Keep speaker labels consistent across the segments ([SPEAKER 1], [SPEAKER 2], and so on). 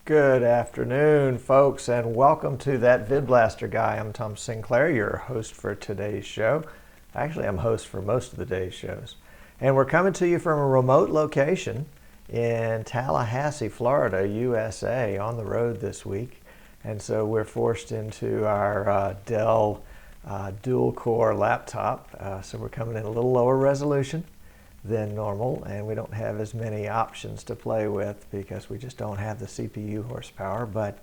[SPEAKER 1] Good afternoon, folks, and welcome to That VidBlaster Guy. I'm Tom Sinclair, your host for today's show. Actually, I'm host for most of the day's shows. And we're coming to you from a remote location in Tallahassee, Florida, USA, on the road this week. And so we're forced into our Dell dual-core laptop. So we're coming in a little lower resolution than normal, and we don't have as many options to play with because we just don't have the CPU horsepower. But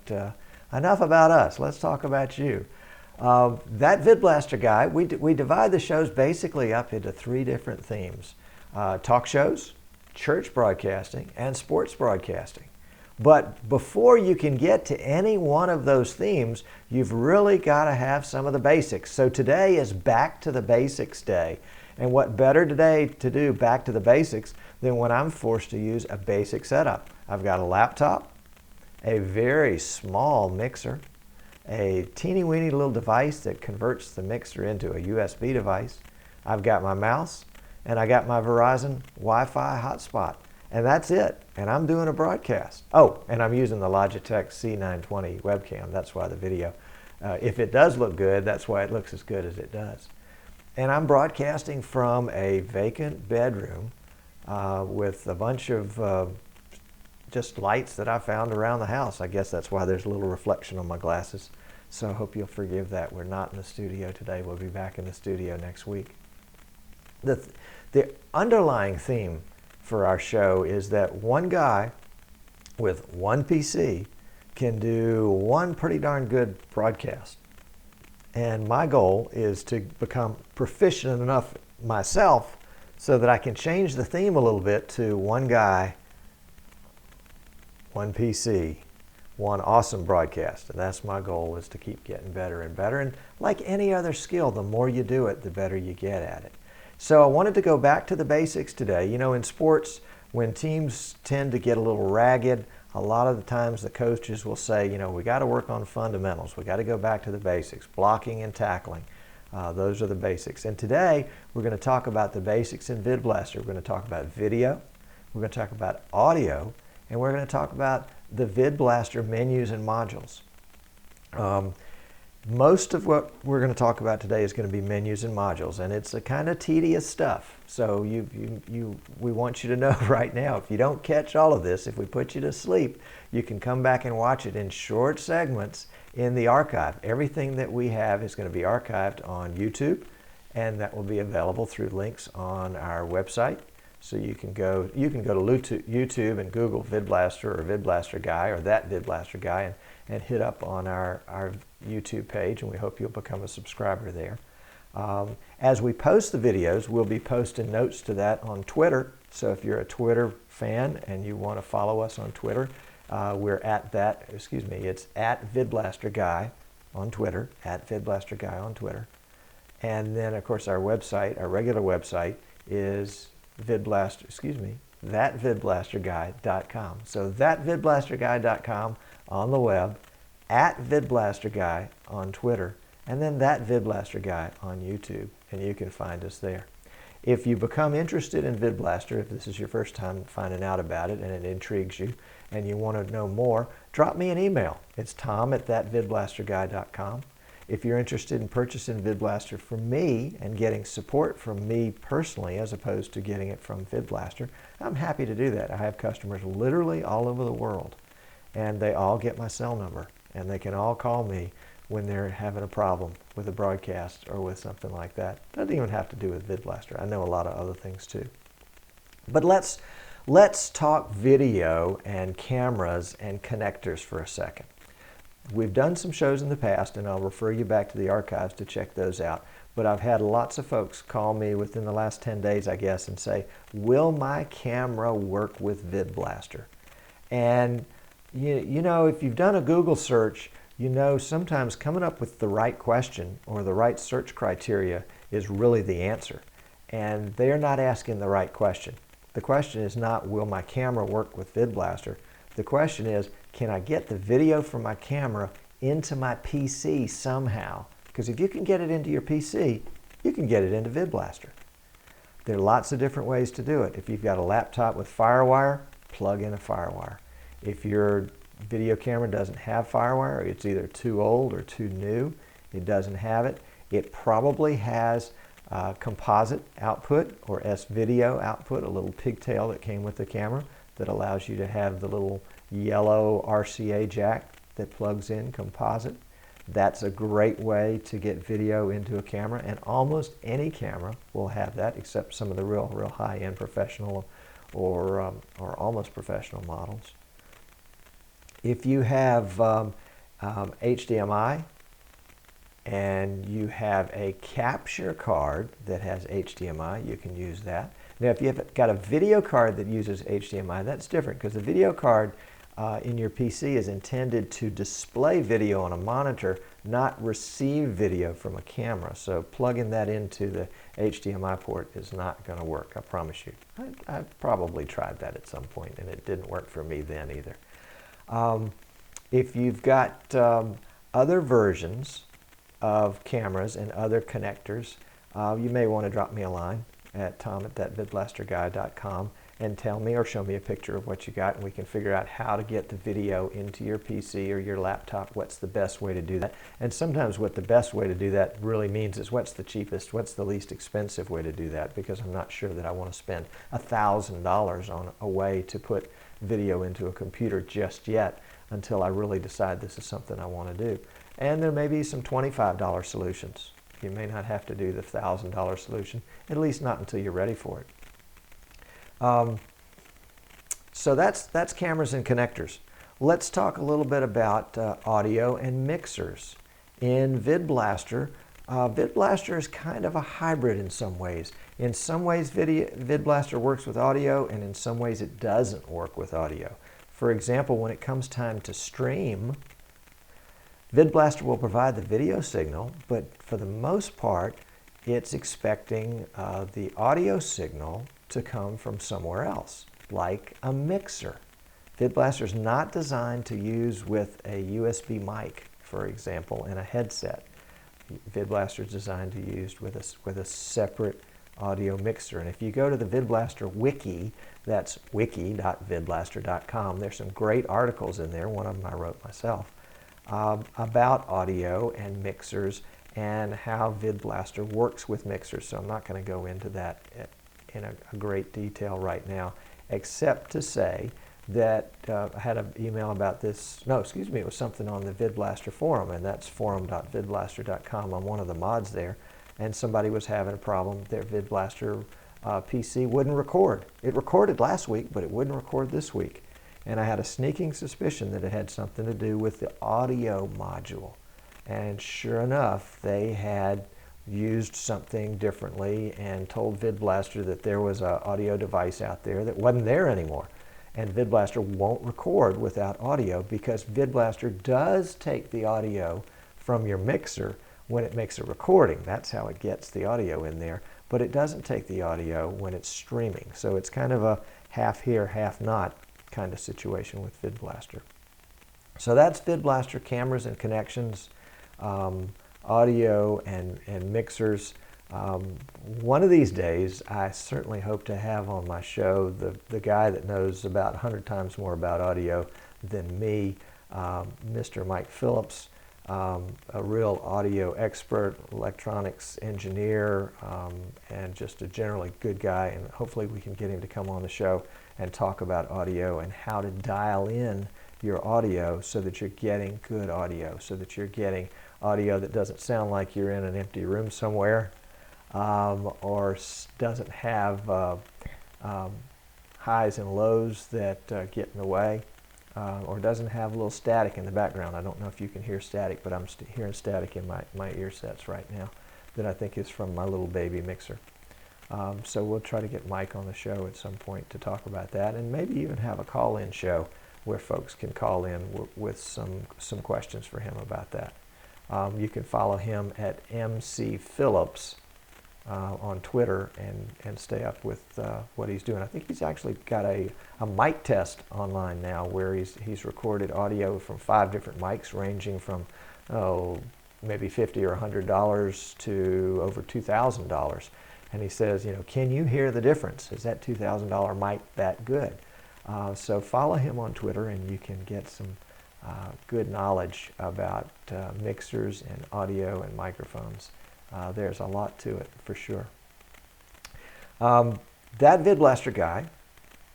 [SPEAKER 1] enough about us. Let's talk about you. That VidBlaster Guy, we divide the shows basically up into three different themes. Talk shows, church broadcasting, and sports broadcasting. But before you can get to any one of those themes, you've really got to have some of the basics. So today is Back to the Basics Day. And what better today to do back to the basics than when I'm forced to use a basic setup. I've got a laptop, a very small mixer, a teeny-weeny little device that converts the mixer into a USB device. I've got my mouse, and I got my Verizon Wi-Fi hotspot. And that's it. And I'm doing a broadcast. Oh, and I'm using the Logitech C920 webcam. That's why the video, if it does look good, that's why it looks as good as it does. And I'm broadcasting from a vacant bedroom with a bunch of just lights that I found around the house. I guess that's why there's a little reflection on my glasses. So I hope you'll forgive that. We're not in the studio today. We'll be back in the studio next week. The underlying theme for our show is that one guy with one PC can do one pretty darn good broadcast. And my goal is to become proficient enough myself so that I can change the theme a little bit to one guy, one PC, one awesome broadcast. And that's my goal, is to keep getting better and better. And like any other skill, the more you do it, the better you get at it. So I wanted to go back to the basics today. You know, in sports, when teams tend to get a little ragged, a lot of the times the coaches will say, you know, we got to work on fundamentals. We got to go back to the basics, blocking and tackling. Those are the basics. And today we're going to talk about the basics in VidBlaster. We're going to talk about video, we're going to talk about audio, and we're going to talk about the VidBlaster menus and modules. Most of what we're going to talk about today is going to be menus and modules, and it's a kind of tedious stuff. So we want you to know right now, if you don't catch all of this, if we put you to sleep, you can come back and watch it in short segments in the archive. Everything that we have is going to be archived on YouTube, and that will be available through links on our website. So you can go to YouTube and Google VidBlaster or VidBlaster Guy or That VidBlaster Guy and hit up on our YouTube page, and we hope you'll become a subscriber there. As we post the videos, we'll be posting notes to that on Twitter. So if you're a Twitter fan and you want to follow us on Twitter, we're it's at VidBlaster Guy on Twitter, at VidBlaster Guy on Twitter. And then, of course, our website, our regular website, is thatvidblasterguy.com. So thatvidblasterguy.com on the web, at VidBlaster Guy on Twitter, and then That VidBlaster Guy on YouTube, and you can find us there. If you become interested in VidBlaster, if this is your first time finding out about it and it intrigues you and you want to know more, drop me an email. It's tom@thatvidblasterguy.com. If you're interested in purchasing VidBlaster from me and getting support from me personally as opposed to getting it from VidBlaster, I'm happy to do that. I have customers literally all over the world, and they all get my cell number, and they can all call me when they're having a problem with a broadcast or with something like that. Doesn't even have to do with VidBlaster. I know a lot of other things too. But let's talk video and cameras and connectors for a second. We've done some shows in the past, and I'll refer you back to the archives to check those out. But I've had lots of folks call me within the last 10 days, I guess, and say, will my camera work with VidBlaster? And you know, if you've done a Google search, you know sometimes coming up with the right question or the right search criteria is really the answer. And they're not asking the right question. The question is not, will my camera work with VidBlaster? The question is, can I get the video from my camera into my PC somehow? Because if you can get it into your PC, you can get it into VidBlaster. There are lots of different ways to do it. If you've got a laptop with FireWire, plug in a FireWire. If you're video camera doesn't have FireWire, it's either too old or too new. It doesn't have it. It probably has composite output or S-video output, a little pigtail that came with the camera that allows you to have the little yellow RCA jack that plugs in composite. That's a great way to get video into a camera, and almost any camera will have that, except some of the real high-end professional or almost professional models. If you have HDMI and you have a capture card that has HDMI, you can use that. Now, if you've got a video card that uses HDMI, that's different, because the video card in your PC is intended to display video on a monitor, not receive video from a camera. So plugging that into the HDMI port is not going to work, I promise you. I probably tried that at some point, and it didn't work for me then either. If you've got other versions of cameras and other connectors, you may want to drop me a line at tom@thatvidblasterguy.com and tell me or show me a picture of what you got, and we can figure out how to get the video into your PC or your laptop, what's the best way to do that. And sometimes what the best way to do that really means is what's the cheapest, what's the least expensive way to do that, because I'm not sure that I want to spend $1,000 on a way to put video into a computer just yet until I really decide this is something I want to do. And there may be some $25 solutions. You may not have to do the $1,000 solution, at least not until you're ready for it. So that's cameras and connectors. Let's talk a little bit about audio and mixers. In VidBlaster, VidBlaster is kind of a hybrid in some ways. In some ways, VidBlaster works with audio, and in some ways it doesn't work with audio. For example, when it comes time to stream, VidBlaster will provide the video signal, but for the most part, it's expecting the audio signal to come from somewhere else, like a mixer. VidBlaster is not designed to use with a USB mic, for example, in a headset. VidBlaster is designed to use with a separate audio mixer. And if you go to the VidBlaster wiki, that's wiki.vidblaster.com, there's some great articles in there, one of them I wrote myself, about audio and mixers and how VidBlaster works with mixers. So I'm not going to go into that in a great detail right now, except to say that I had an email about this. No, excuse me, it was something on the VidBlaster forum, and that's forum.vidblaster.com. I'm one of the mods there, and somebody was having a problem. Their VidBlaster PC wouldn't record. It recorded last week, but it wouldn't record this week. And I had a sneaking suspicion that it had something to do with the audio module. And sure enough, they had used something differently and told VidBlaster that there was an audio device out there that wasn't there anymore. And VidBlaster won't record without audio, because VidBlaster does take the audio from your mixer when it makes a recording. That's how it gets the audio in there. But it doesn't take the audio when it's streaming. So it's kind of a half here, half not kind of situation with VidBlaster. So that's VidBlaster cameras and connections, audio and mixers. One of these days, I certainly hope to have on my show the guy that knows about 100 times more about audio than me, Mr. Mike Phillips, a real audio expert, electronics engineer, and just a generally good guy. And hopefully we can get him to come on the show and talk about audio and how to dial in your audio so that you're getting good audio, so that you're getting audio that doesn't sound like you're in an empty room somewhere, or doesn't have highs and lows that get in the way, or doesn't have a little static in the background. I don't know if you can hear static, but I'm hearing static in my ear sets right now that I think is from my little baby mixer. So we'll try to get Mike on the show at some point to talk about that, and maybe even have a call-in show where folks can call in with some questions for him about that. You can follow him at MC Phillips on Twitter and stay up with what he's doing. I think he's actually got a mic test online now where he's recorded audio from 5 different mics ranging from maybe $50 or $100 to over $2,000. And he says, can you hear the difference? Is that $2,000 mic that good? So follow him on Twitter, and you can get good knowledge about mixers and audio and microphones. There's a lot to it for sure. That VidBlaster Guy,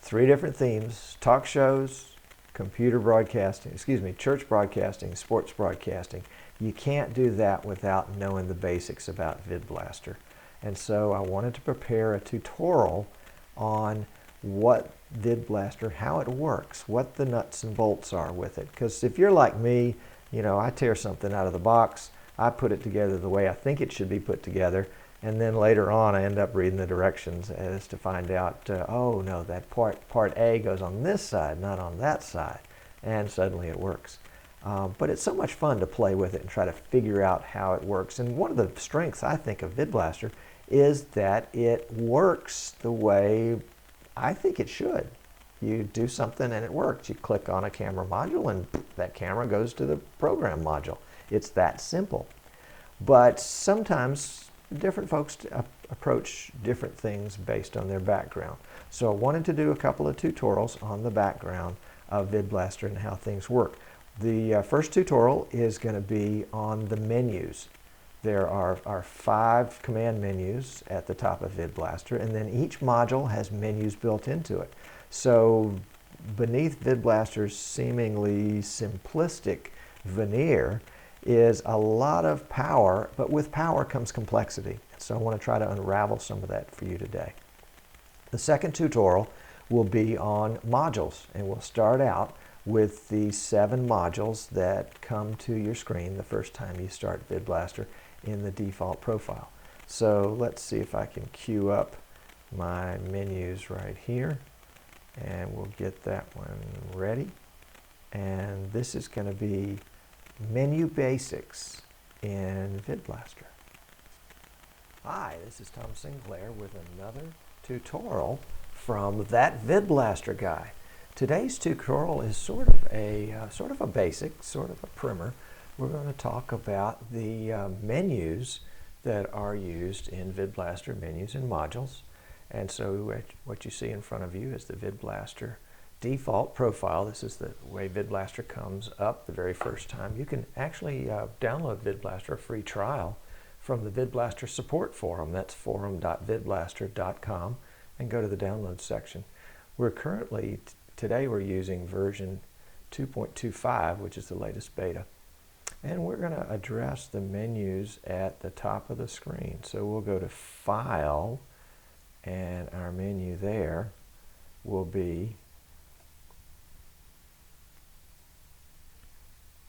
[SPEAKER 1] 3 different themes: talk shows, computer broadcasting, church broadcasting, sports broadcasting. You can't do that without knowing the basics about VidBlaster. And so I wanted to prepare a tutorial on what VidBlaster, how it works, what the nuts and bolts are with it. Because if you're like me, I tear something out of the box, I put it together the way I think it should be put together, and then later on I end up reading the directions as to find out, oh no, that part A goes on this side, not on that side, and suddenly it works. But it's so much fun to play with it and try to figure out how it works. And one of the strengths, I think, of VidBlaster is that it works the way I think it should. You do something and it works. You click on a camera module and that camera goes to the program module. It's that simple. But sometimes different folks approach different things based on their background. So I wanted to do a couple of tutorials on the background of VidBlaster and how things work. The first tutorial is going to be on the menus. There are 5 command menus at the top of VidBlaster, and then each module has menus built into it. So beneath VidBlaster's seemingly simplistic veneer is a lot of power, but with power comes complexity. So I want to try to unravel some of that for you today. The second tutorial will be on modules, and we'll start out with the 7 modules that come to your screen the first time you start VidBlaster in the default profile. So let's see if I can queue up my menus right here, and we'll get that one ready. And this is going to be Menu Basics in VidBlaster. Hi, this is Tom Sinclair with another tutorial from That VidBlaster Guy. Today's tutorial is sort of a basic, sort of a primer. We're going to talk about the menus that are used in VidBlaster, menus and modules. And so what you see in front of you is the VidBlaster default profile. This is the way VidBlaster comes up the very first time. You can actually download VidBlaster, a free trial, from the VidBlaster support forum. That's forum.vidblaster.com, and go to the download section. We're currently, today we're using version 2.25, which is the latest beta. And we're going to address the menus at the top of the screen. So we'll go to File, and our menu there will be,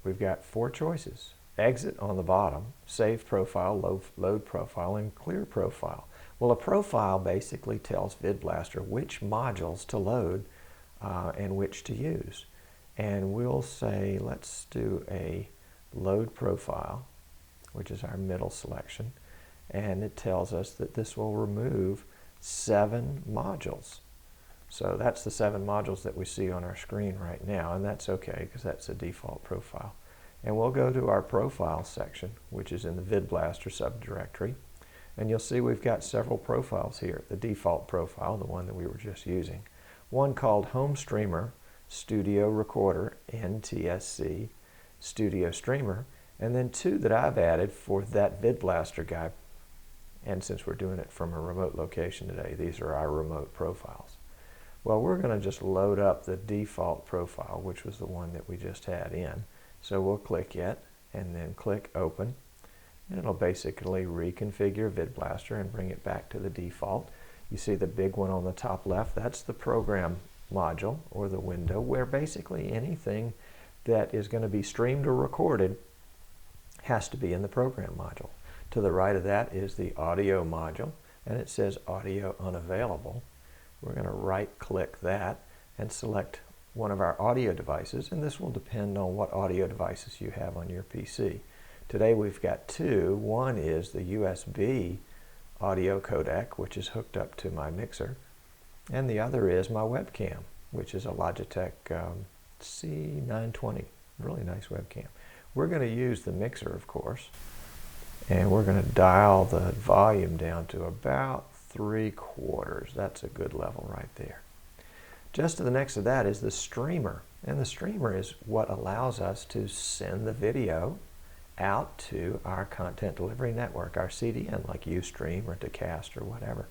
[SPEAKER 1] we've got 4 choices. Exit on the bottom, Save Profile, Load Profile, and Clear Profile. Well, a profile basically tells VidBlaster which modules to load and which to use. And we'll say, let's do a Load Profile, which is our middle selection, and it tells us that this will remove 7 modules. So that's the 7 modules that we see on our screen right now, and that's okay because that's a default profile. And we'll go to our Profile section, which is in the VidBlaster subdirectory, and you'll see we've got several profiles here. The default profile, the one that we were just using, one called Home Streamer, Studio Recorder, NTSC, Studio Streamer, and then 2 that I've added for That VidBlaster Guy. And since we're doing it from a remote location today, these are our remote profiles. Well, we're going to just load up the default profile, which was the one that we just had in. So we'll click it and then click Open, and it'll basically reconfigure VidBlaster and bring it back to the default. You see the big one on the top left, that's the program module, or the window, where basically anything that is going to be streamed or recorded has to be in the program module. To the right of that is the audio module, and it says audio unavailable. We're going to right click that and select one of our audio devices, and this will depend on what audio devices you have on your PC. Today we've got 2. One is the USB audio codec, which is hooked up to my mixer, and the other is my webcam, which is a Logitech C920, really nice webcam. We're going to use the mixer, of course, and we're going to dial the volume down to about 3/4. That's a good level right there. Just to the next of that is the streamer. And the streamer is what allows us to send the video out to our content delivery network, our CDN, like Ustream or Decast or whatever.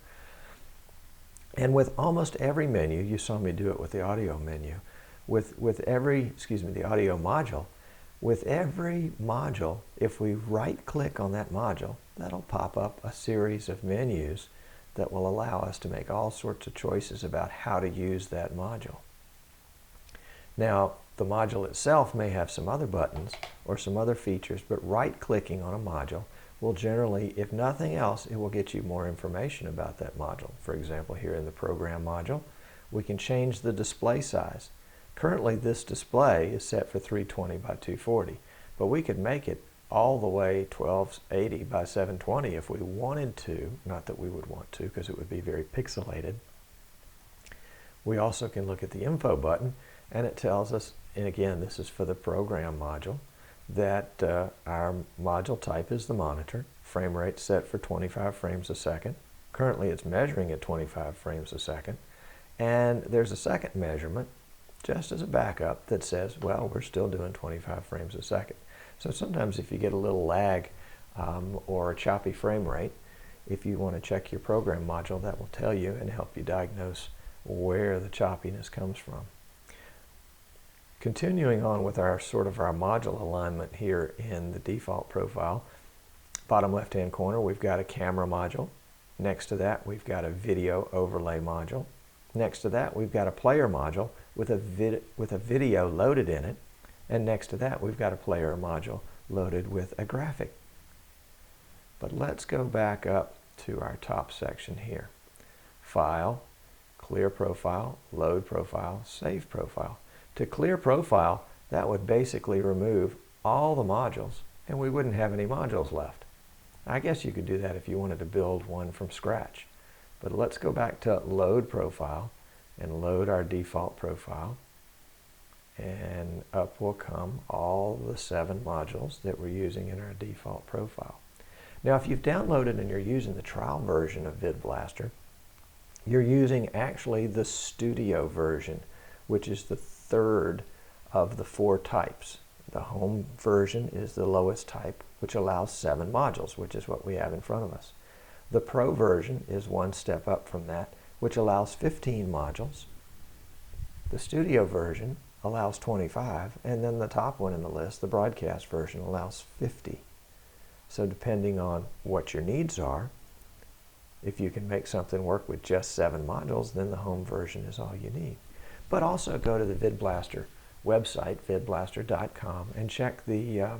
[SPEAKER 1] And with almost every menu, you saw me do it with the audio menu, with every, the audio module, with every module, if we right-click on that module, that'll pop up a series of menus that will allow us to make all sorts of choices about how to use that module. Now, the module itself may have some other buttons or some other features, but right-clicking on a module will generally, if nothing else, it will get you more information about that module. For example, here in the program module, we can change the display size. Currently, this display is set for 320 by 240, but we could make it all the way 1280 by 720 if we wanted to. Not that we would want to, because it would be very pixelated. We also can look at the info button, and it tells us, and again, this is for the program module, that our module type is the monitor, frame rate set for 25 frames a second. Currently it's measuring at 25 frames a second, and there's a second measurement just as a backup that says, well, we're still doing 25 frames a second. So sometimes if you get a little lag or a choppy frame rate, if you want to check your program module, that will tell you and help you diagnose where the choppiness comes from. Continuing on with our our module alignment here in the default profile, bottom left-hand corner, we've got a camera module. Next to that, we've got a video overlay module. Next to that, we've got a player module with a video loaded in it. And next to that, we've got a player module loaded with a graphic. But let's go back up to our top section here. File, clear profile, load profile, save profile. To clear profile, that would basically remove all the modules, and we wouldn't have any modules left. I guess you could do that if you wanted to build one from scratch. But let's go back to load profile and load our default profile. And up will come all the 7 modules that we're using in our default profile. Now, if you've downloaded and you're using the trial version of VidBlaster, you're using actually the studio version, which is the third of the 4 types. The home version is the lowest type, which allows 7 modules, which is what we have in front of us. The Pro version is one step up from that, which allows 15 modules. The studio version allows 25, and then the top one in the list, the broadcast version, allows 50. So depending on what your needs are, if you can make something work with just 7 modules, then the home version is all you need. But also go to the VidBlaster website, vidblaster.com, and check the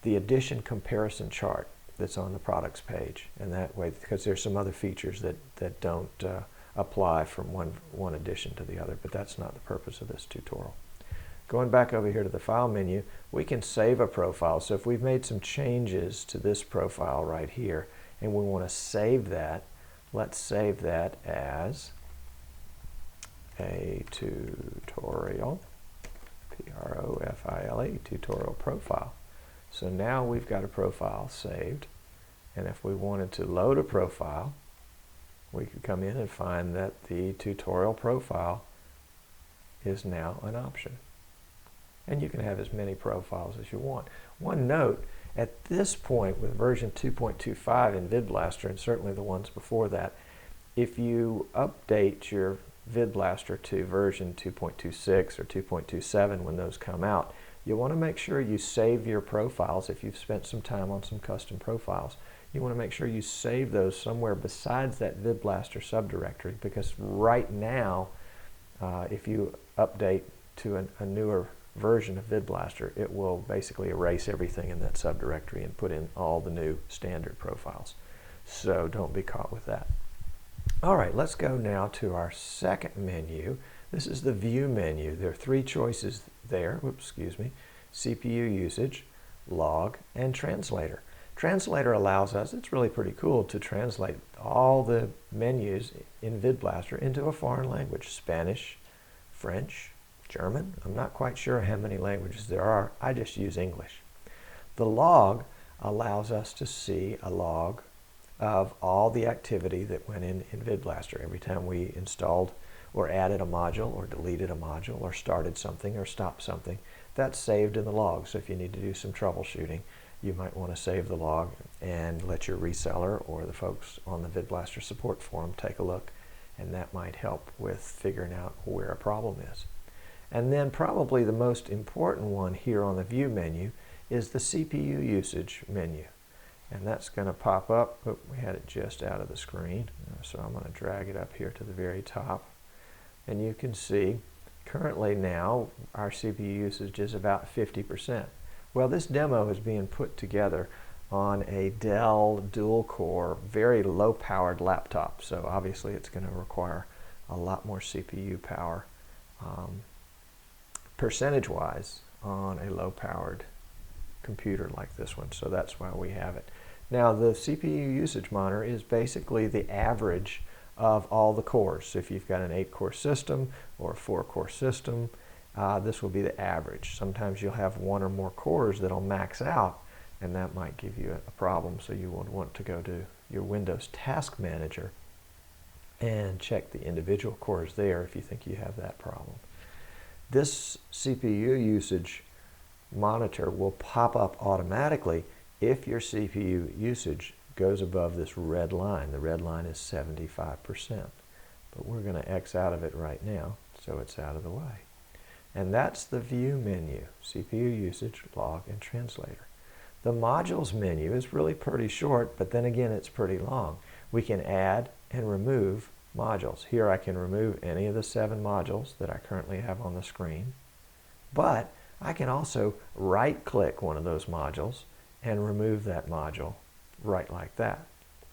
[SPEAKER 1] edition comparison chart that's on the products page. And that way, because there's some other features that don't apply from one edition to the other, but that's not the purpose of this tutorial. Going back over here to the file menu, we can save a profile. So if we've made some changes to this profile right here, and we want to save that, let's save that as a tutorial, P-R-O-F-I-L-E, tutorial profile. So now we've got a profile saved, and if we wanted to load a profile, we could come in and find that the tutorial profile is now an option. And you can have as many profiles as you want. One note, at this point with version 2.25 in VidBlaster, and certainly the ones before that, if you update your VidBlaster to version 2.26 or 2.27 when those come out, you want to make sure you save your profiles. If you've spent some time on some custom profiles, you want to make sure you save those somewhere besides that VidBlaster subdirectory, because right now, if you update to a newer version of VidBlaster, it will basically erase everything in that subdirectory and put in all the new standard profiles. So don't be caught with that. All right, let's go now to our second menu. This is the View menu. There are 3 choices there. Oops, excuse me. CPU usage, log, and translator. Translator allows us, it's really pretty cool, to translate all the menus in VidBlaster into a foreign language. Spanish, French, German. I'm not quite sure how many languages there are. I just use English. The log allows us to see a log of all the activity that went in VidBlaster. Every time we installed or added a module or deleted a module or started something or stopped something, that's saved in the log. So if you need to do some troubleshooting, you might want to save the log and let your reseller or the folks on the VidBlaster support forum take a look, and that might help with figuring out where a problem is. And then probably the most important one here on the View menu is the CPU usage menu. And that's going to pop up. Oh, we had it just out of the screen, so I'm going to drag it up here to the very top. And you can see currently now our CPU usage is about 50%. Well, this demo is being put together on a Dell dual-core, very low-powered laptop. So obviously it's going to require a lot more CPU power percentage-wise on a low-powered computer like this one. So that's why we have it. Now the CPU usage monitor is basically the average of all the cores. So if you've got an 8-core system or a 4-core system, this will be the average. Sometimes you'll have one or more cores that'll max out, and that might give you a problem. So you would want to go to your Windows Task Manager and check the individual cores there if you think you have that problem. This CPU usage monitor will pop up automatically if your CPU usage goes above this red line. The red line is 75%. But we're going to X out of it right now, so it's out of the way. And that's the View menu, CPU usage, log, and translator. The modules menu is really pretty short, but then again it's pretty long. We can add and remove modules. Here I can remove any of the 7 modules that I currently have on the screen, but I can also right-click one of those modules and remove that module right like that.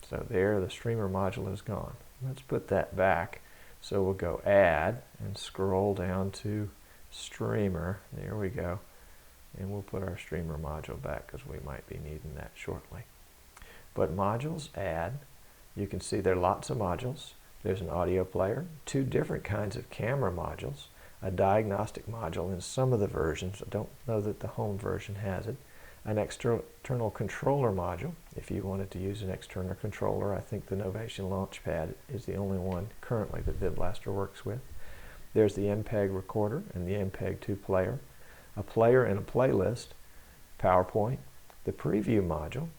[SPEAKER 1] So there, the streamer module is gone. Let's put that back. So we'll go Add and scroll down to Streamer. There we go. And we'll put our streamer module back because we might be needing that shortly. But modules, Add. You can see there are lots of modules. There's an audio player, 2 different kinds of camera modules, a diagnostic module in some of the versions. I don't know that the home version has it. An external controller module. If you wanted to use an external controller, I think the Novation Launchpad is the only one currently that VidBlaster works with. There's the MPEG recorder and the MPEG 2 player, a player and a playlist, PowerPoint, the preview module,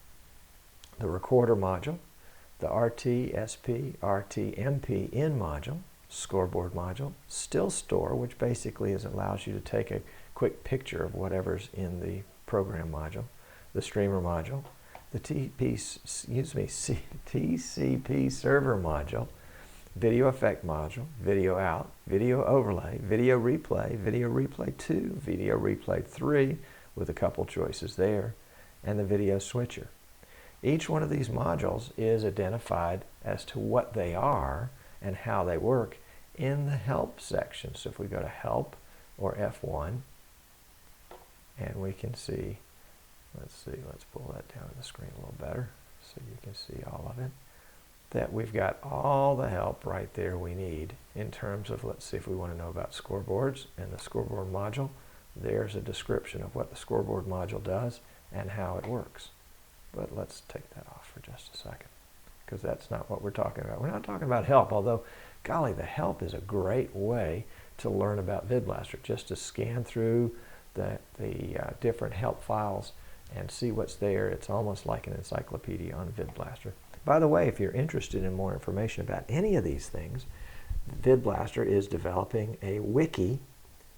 [SPEAKER 1] the recorder module, the RT, SP, RT, MP in module, scoreboard module, still store, which basically allows you to take a quick picture of whatever's in the program module, the streamer module, the TCP server module, video effect module, video out, video overlay, video replay 2, video replay 3 with a couple choices there, and the video switcher. Each one of these modules is identified as to what they are and how they work in the help section. So if we go to help or F1, and we can see, let's pull that down on the screen a little better so you can see all of it, that we've got all the help right there we need in terms of, let's see if we want to know about scoreboards and the scoreboard module. There's a description of what the scoreboard module does and how it works. But let's take that off for just a second, because that's not what we're talking about. We're not talking about help, although, golly, the help is a great way to learn about VidBlaster, just to scan through the different help files and see what's there. It's almost like an encyclopedia on VidBlaster. By the way, if you're interested in more information about any of these things, VidBlaster is developing a wiki,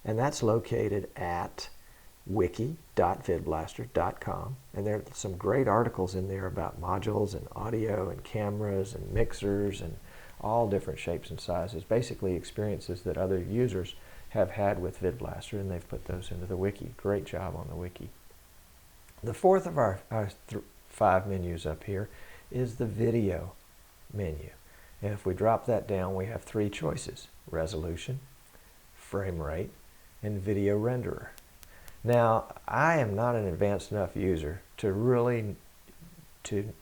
[SPEAKER 1] and that's located at wiki.vidblaster.com, and there are some great articles in there about modules and audio and cameras and mixers and all different shapes and sizes, basically experiences that other users have had with VidBlaster, and they've put those into the wiki. Great job on the wiki. The fourth of our 5 menus up here is the video menu. And if we drop that down, we have 3 choices: resolution, frame rate, and video renderer. Now, I am not an advanced enough user to really to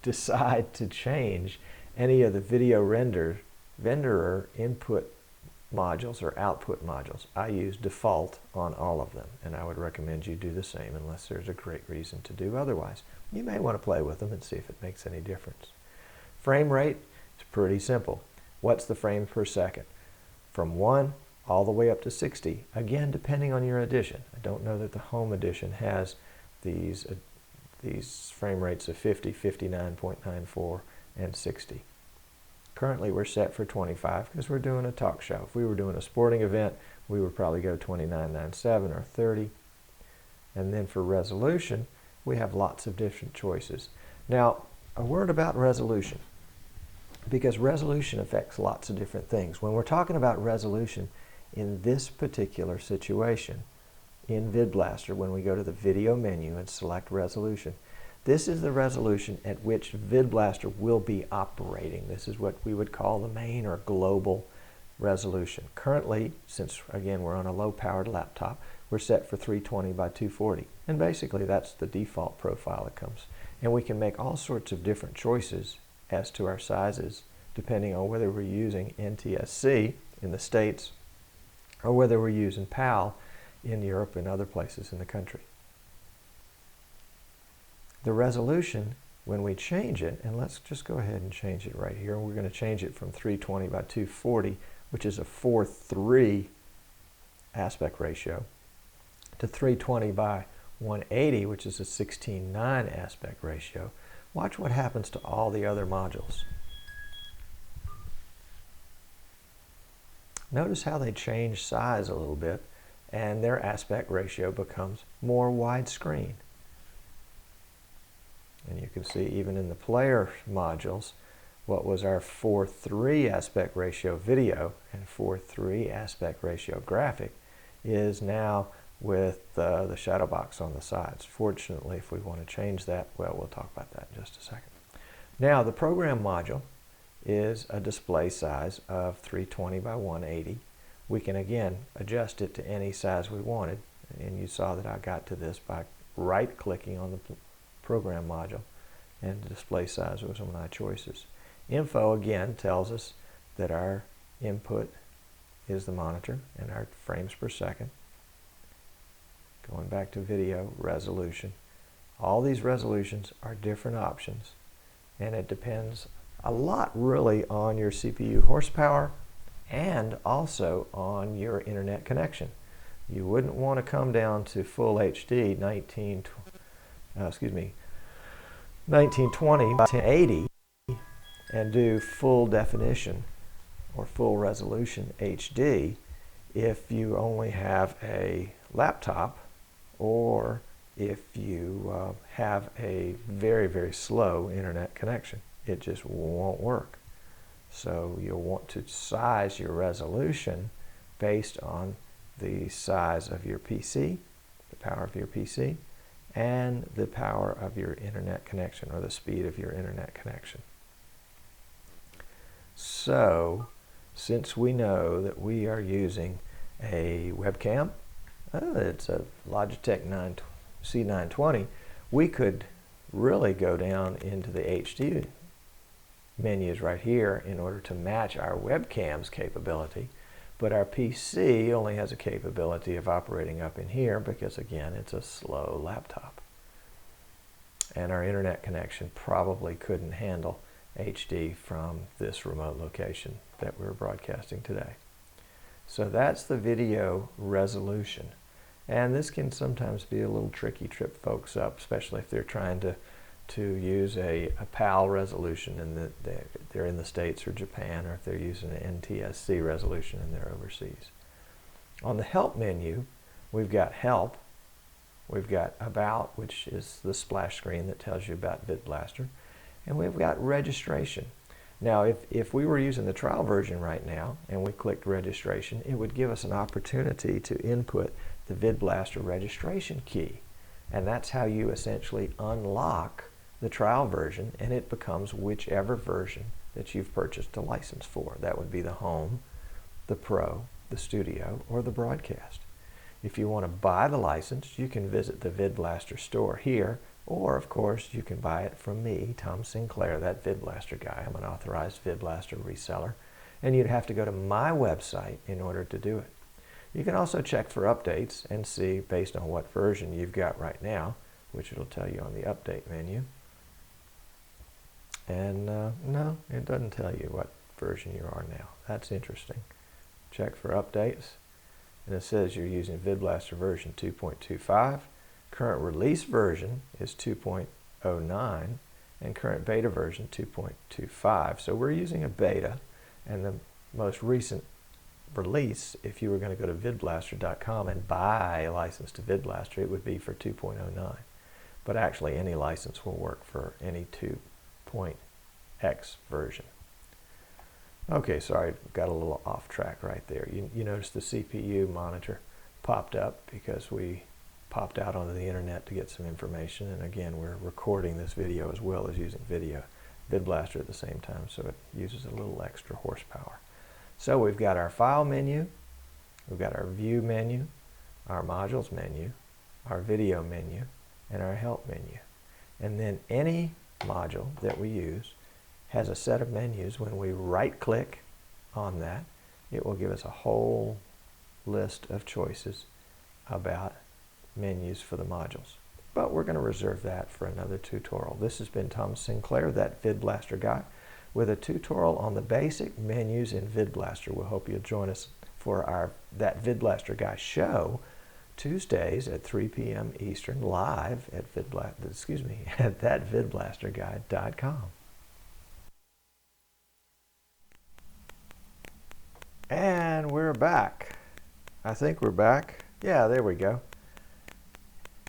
[SPEAKER 1] decide to change any of the video renderer input modules or output modules. I use default on all of them, and I would recommend you do the same unless there's a great reason to do otherwise. You may want to play with them and see if it makes any difference. Frame rate is pretty simple. What's the frames per second? from 1 all the way up to 60, again depending on your edition. I don't know that the home edition has these frame rates of 50, 59.94, and 60. Currently we're set for 25 because we're doing a talk show. If we were doing a sporting event, we would probably go 29.97 or 30. And then for resolution, we have lots of different choices. Now, a word about resolution, because resolution affects lots of different things. When we're talking about resolution in this particular situation, in VidBlaster, when we go to the video menu and select resolution, this is the resolution at which VidBlaster will be operating. This is what we would call the main or global resolution. Currently, since again we're on a low-powered laptop, we're set for 320 by 240. And basically that's the default profile that comes. And we can make all sorts of different choices as to our sizes, depending on whether we're using NTSC in the States or whether we're using PAL in Europe and other places in the country. The resolution, when we change it, and let's just go ahead and change it right here. We're going to change it from 320 by 240, which is a 4:3 aspect ratio, to 320 by 180, which is a 16:9 aspect ratio. Watch what happens to all the other modules. Notice how they change size a little bit, and their aspect ratio becomes more widescreen. And you can see even in the player modules, what was our 4:3 aspect ratio video and 4:3 aspect ratio graphic is now with the shadow box on the sides. Fortunately, if we want to change that, well, we'll talk about that in just a second. Now, the program module is a display size of 320 by 180. We can again adjust it to any size we wanted, and you saw that I got to this by right-clicking on the program module, and the display size was one of my choices. Info again tells us that our input is the monitor and our frames per second. Going back to video resolution. All these resolutions are different options, and it depends a lot really on your CPU horsepower and also on your internet connection. You wouldn't want to come down to full HD 1920 by 1080 and do full definition or full resolution HD if you only have a laptop or if you have a very, very slow internet connection. It just won't work. So you'll want to size your resolution based on the size of your PC, the power of your PC, and the power of your internet connection, or the speed of your internet connection. So, since we know that we are using a webcam, it's a Logitech C920, we could really go down into the HD menus right here in order to match our webcam's capability. But our PC only has a capability of operating up in here because, again, it's a slow laptop. And our internet connection probably couldn't handle HD from this remote location that we're broadcasting today. So that's the video resolution. And this can sometimes be a little tricky, trip folks up, especially if they're trying to use a PAL resolution and they're in the States or Japan, or if they're using an NTSC resolution and they're overseas. On the help menu, we've got help, we've got about, which is the splash screen that tells you about VidBlaster, and we've got registration. Now, if we were using the trial version right now and we clicked registration, it would give us an opportunity to input the VidBlaster registration key. And that's how you essentially unlock the trial version, and it becomes whichever version that you've purchased a license for. That would be the home, the pro, the studio, or the broadcast. If you want to buy the license, you can visit the VidBlaster store here, or of course you can buy it from me, Tom Sinclair, That VidBlaster Guy. I'm an authorized VidBlaster reseller, and you'd have to go to my website in order to do it. You can also check for updates and see based on what version you've got right now, which it'll tell you on the update menu. And no, it doesn't tell you what version you are now. That's interesting. check for updates, and it says you're using VidBlaster version 2.25. Current release version is 2.09, and current beta version 2.25. So we're using a beta, and the most recent release, if you were going to go to vidblaster.com and buy a license to VidBlaster, it would be for 2.09. But actually any license will work for any 2.x version. Okay, sorry, got a little off track right there. You notice the CPU monitor popped up because we popped out onto the internet to get some information, and again we're recording this video as well as using VidBlaster at the same time, so it uses a little extra horsepower. So we've got our file menu, we've got our view menu, our modules menu, our video menu, and our help menu. And then any module that we use has a set of menus. When we right click on that, it will give us a whole list of choices about menus for the modules. But we're going to reserve that for another tutorial. This has been Tom Sinclair, That VidBlaster Guy, with a tutorial on the basic menus in VidBlaster. We hope you'll join us for our That VidBlaster Guy show Tuesdays at 3 p.m. Eastern, live at thatvidblasterguy.com. And we're back. I think we're back. Yeah, there we go.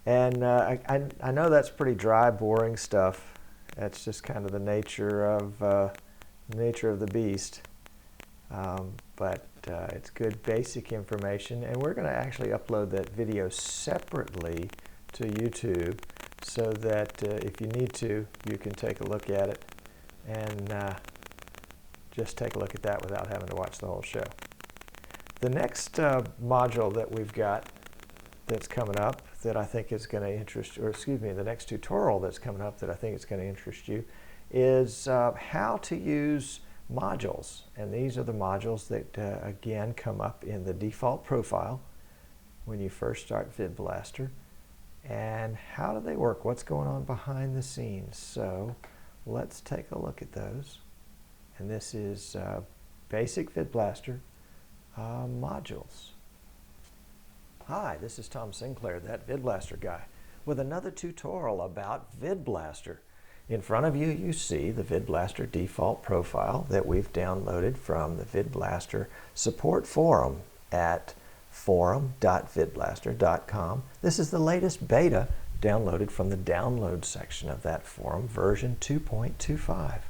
[SPEAKER 1] And I know that's pretty dry, boring stuff. That's just kind of the nature of the beast. But it's good basic information, and we're going to actually upload that video separately to YouTube so that if you need to, you can take a look at it and just take a look at that without having to watch the whole show. The next module that we've got that's coming up that I think is going to interest, or excuse me, the next tutorial that's coming up that I think is going to interest you is how to use modules. And these are the modules that again come up in the default profile when you first start VidBlaster. And how do they work? What's going on behind the scenes? So let's take a look at those. And this is basic VidBlaster modules. Hi, this is Tom Sinclair, That VidBlaster Guy, with another tutorial about VidBlaster. In front of you, you see the VidBlaster default profile that we've downloaded from the VidBlaster support forum at forum.vidblaster.com. This is the latest beta downloaded from the download section of that forum, version 2.25.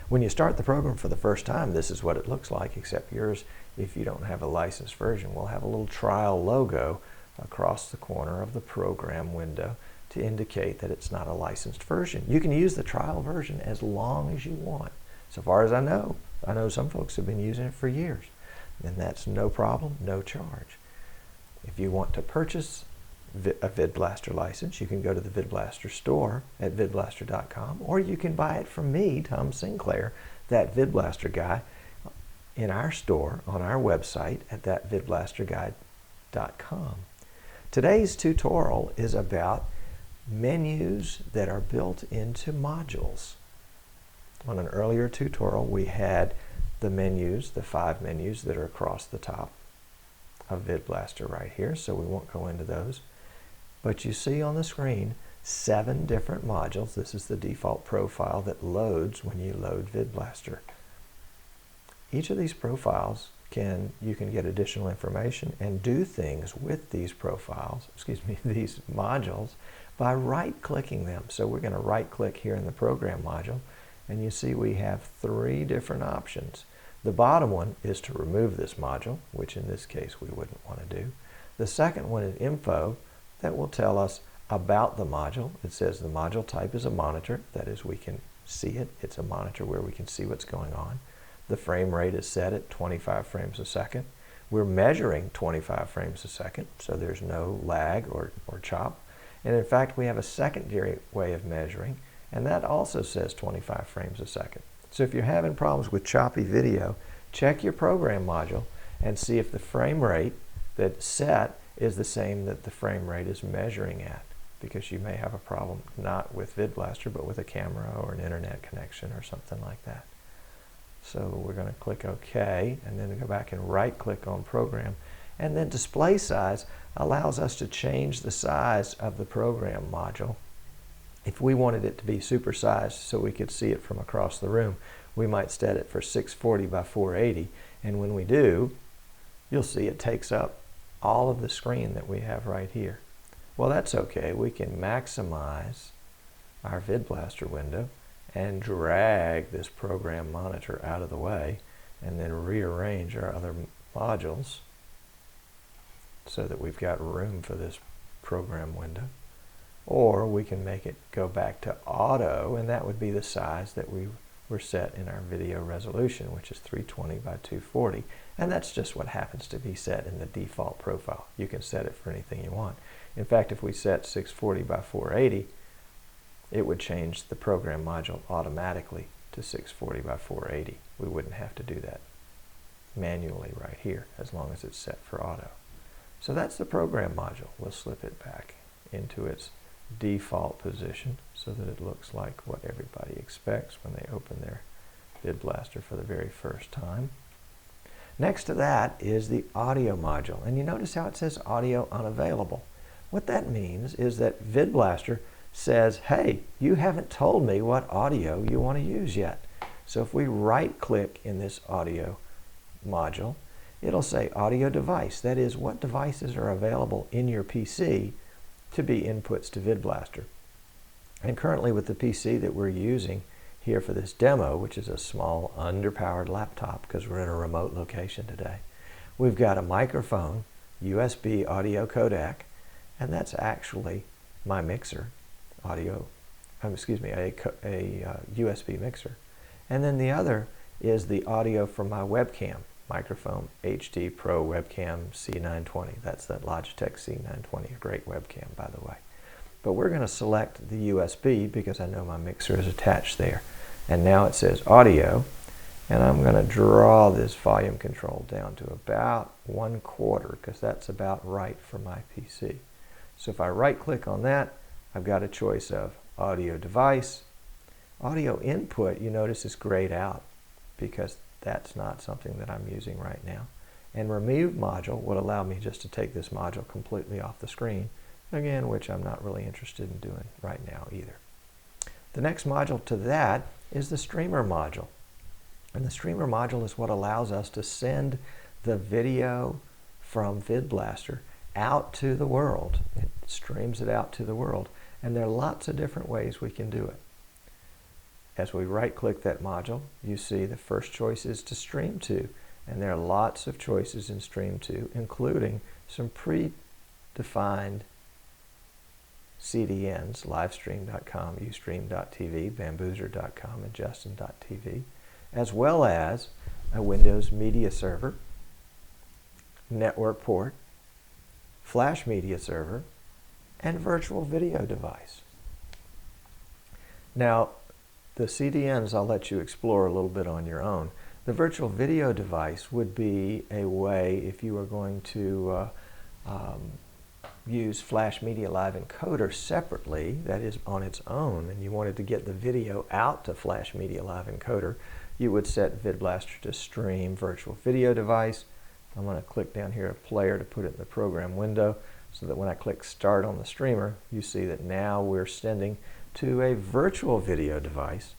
[SPEAKER 1] When you start the program for the first time, this is what it looks like, except yours, if you don't have a licensed version, will have a little trial logo across the corner of the program window to indicate that it's not a licensed version. You can use the trial version as long as you want. So far as I know some folks have been using it for years, and that's no problem, no charge. If you want to purchase a VidBlaster license, you can go to the VidBlaster store at vidblaster.com, or you can buy it from me, Tom Sinclair, That VidBlaster Guy, in our store on our website at thatvidblasterguy.com. Today's tutorial is about menus that are built into modules. On an earlier tutorial, we had the menus, the 5 menus that are across the top of VidBlaster right here, so we won't go into those. But you see on the screen 7 different modules. This is the default profile that loads when you load VidBlaster. Each of these profiles you can get additional information and do things with these these modules by right-clicking them. So we're going to right-click here in the program module, and you see we have 3 different options. The bottom one is to remove this module, which in this case we wouldn't want to do. The second one is info, that will tell us about the module. It says the module type is a monitor, that is, we can see it. It's a monitor where we can see what's going on. The frame rate is set at 25 frames a second. We're measuring 25 frames a second, so there's no lag or chop. And in fact, we have a secondary way of measuring, and that also says 25 frames a second. So if you're having problems with choppy video, check your program module and see if the frame rate that's set is the same that the frame rate is measuring at, because you may have a problem not with VidBlaster but with a camera or an internet connection or something like that. So we're going to click OK, and then go back and right-click on Program. And then Display Size allows us to change the size of the program module. If we wanted it to be supersized so we could see it from across the room, we might set it for 640 by 480. And when we do, you'll see it takes up all of the screen that we have right here. Well, that's okay. We can maximize our VidBlaster window and drag this program monitor out of the way, and then rearrange our other modules so that we've got room for this program window. Or we can make it go back to auto, and that would be the size that we were set in our video resolution, which is 320 by 240. And that's just what happens to be set in the default profile. You can set it for anything you want. In fact, if we set 640 by 480, it would change the program module automatically to 640 by 480. We wouldn't have to do that manually right here, as long as it's set for auto. So that's the program module. We'll slip it back into its default position so that it looks like what everybody expects when they open their VidBlaster for the very first time. Next to that is the audio module, and you notice how it says audio unavailable. What that means is that VidBlaster says, hey, you haven't told me what audio you want to use yet. So if we right-click in this audio module, it'll say audio device. That is, what devices are available in your PC to be inputs to VidBlaster. And currently with the PC that we're using here for this demo, which is a small underpowered laptop because we're in a remote location today, we've got a microphone, USB audio codec, and that's actually my mixer audio, a USB mixer. And then the other is the audio from my webcam, microphone HD Pro webcam C920. That's that Logitech C920, a great webcam, by the way. But we're going to select the USB because I know my mixer is attached there. And now it says audio, and I'm going to draw this volume control down to about 1/4 because that's about right for my PC. So if I right-click on that, I've got a choice of audio device. Audio input, you notice, is grayed out because that's not something that I'm using right now. And remove module would allow me just to take this module completely off the screen, again, which I'm not really interested in doing right now either. The next module to that is the streamer module. And the streamer module is what allows us to send the video from VidBlaster out to the world. It streams it out to the world. And there are lots of different ways we can do it. As we right-click that module, you see the first choice is to stream to. And there are lots of choices in stream to, including some predefined CDNs, livestream.com, ustream.tv, bamboozer.com, and justin.tv, as well as a Windows media server, network port, flash media server, and virtual video device. Now, the CDNs I'll let you explore a little bit on your own. The virtual video device would be a way, if you are going to use Flash Media Live Encoder separately, that is on its own, and you wanted to get the video out to Flash Media Live Encoder, you would set VidBlaster to stream virtual video device. I'm going to click down here at player to put it in the program window so that when I click start on the streamer, you see that now we're sending to a virtual video device,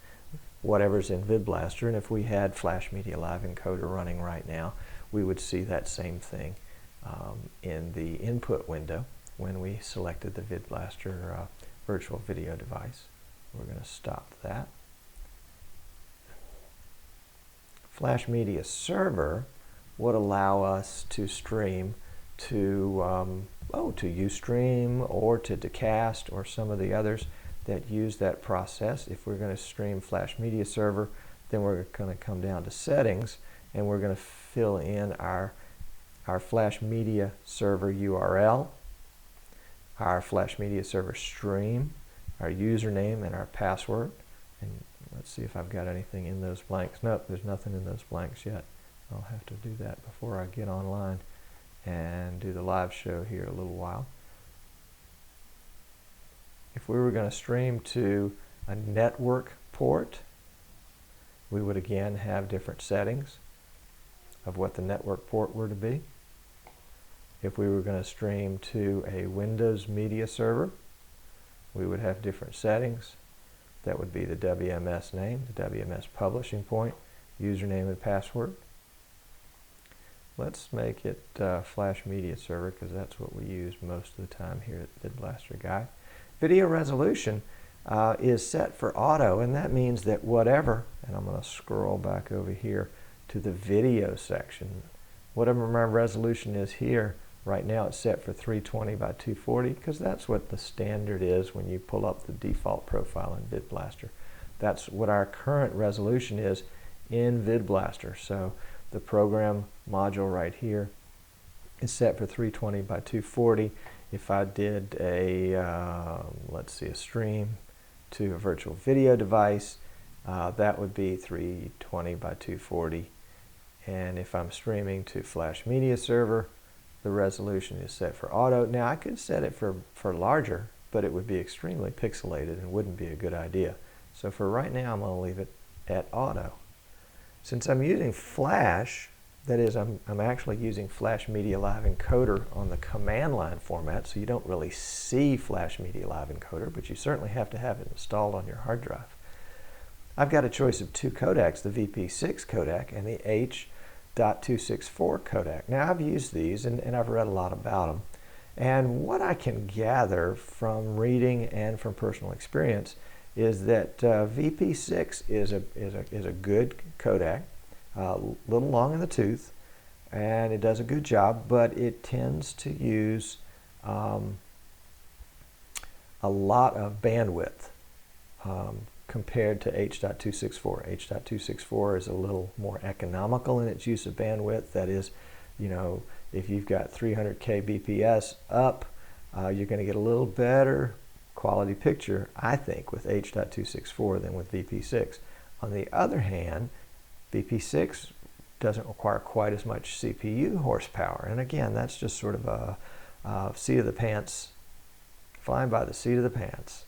[SPEAKER 1] whatever's in VidBlaster. And if we had Flash Media Live Encoder running right now, we would see that same thing in the input window when we selected the VidBlaster virtual video device. We're going to stop that. Flash Media Server would allow us to stream to Ustream or to Decast or some of the others that use that process. If we're going to stream Flash Media Server, then we're going to come down to settings and we're going to fill in our Flash Media Server URL, our Flash Media Server stream, our username, and our password. And let's see if I've got anything in those blanks. Nope, there's nothing in those blanks yet. I'll have to do that before I get online and do the live show here a little while. If we were going to stream to a network port, We would again have different settings of what the network port were to be. If we were going to stream to a Windows media server, we would have different settings. That would be the WMS name, the WMS publishing point, username and password. Let's make it Flash Media Server because that's what we use most of the time here at VidBlaster Guy. Video resolution is set for auto, and that means that whatever, and I'm going to scroll back over here to the video section, whatever my resolution is here, right now it's set for 320 by 240 because that's what the standard is when you pull up the default profile in VidBlaster. That's what our current resolution is in VidBlaster. So the program module right here is set for 320 by 240. If I did a, let's see, a stream to a virtual video device, that would be 320 by 240. And if I'm streaming to Flash Media Server, the resolution is set for auto. Now I could set it for larger, but it would be extremely pixelated and wouldn't be a good idea. So for right now, I'm going to leave it at auto. Since I'm using Flash, that is, I'm actually using Flash Media Live Encoder on the command line format, so you don't really see Flash Media Live Encoder, but you certainly have to have it installed on your hard drive. I've got a choice of two codecs, the VP6 codec and the H.264 codec. Now I've used these and I've read a lot about them. And what I can gather from reading and from personal experience is that VP6 is a good codec, a little long in the tooth, and it does a good job, but it tends to use a lot of bandwidth compared to H.264. H.264 is a little more economical in its use of bandwidth. That is, you know, if you've got 300 kbps up, you're going to get a little better quality picture, I think, with H.264 than with VP6. On the other hand, VP6 doesn't require quite as much CPU horsepower. And again, that's just sort of a seat of the pants, flying by the seat of the pants